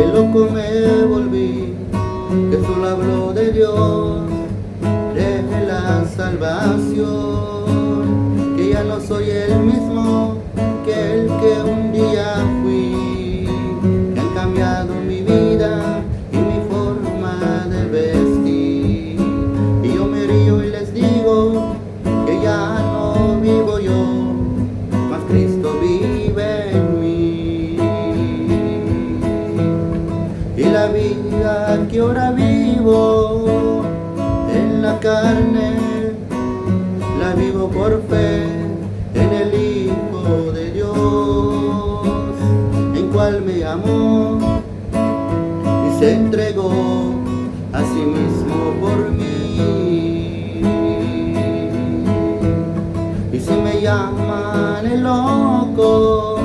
que loco me volví, que solo hablo de Dios, de la salvación, que ya no soy el mismo que el que un día fui, que han cambiado mi vida y mi forma de vestir, y yo me río y les digo que ya no vivo yo, mas Cristo vive en mí. Y la vida que ahora vivo en la carne, la vivo por fe en el Hijo de Dios, en cual me amó y se entregó a sí mismo por mí. Y si me llaman el loco,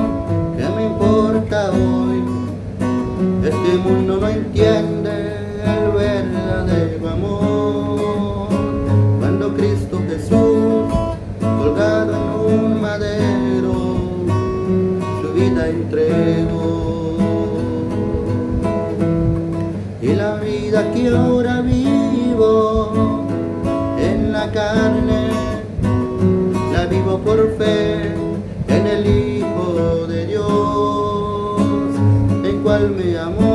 ¿qué me importa hoy? Este mundo no entiende el verdadero amor. Cuando Cristo Jesús, colgado en un madero, su vida entregó. Y la vida que ahora vivo en la carne, la vivo por fe en el Hijo de Dios, el cual me amó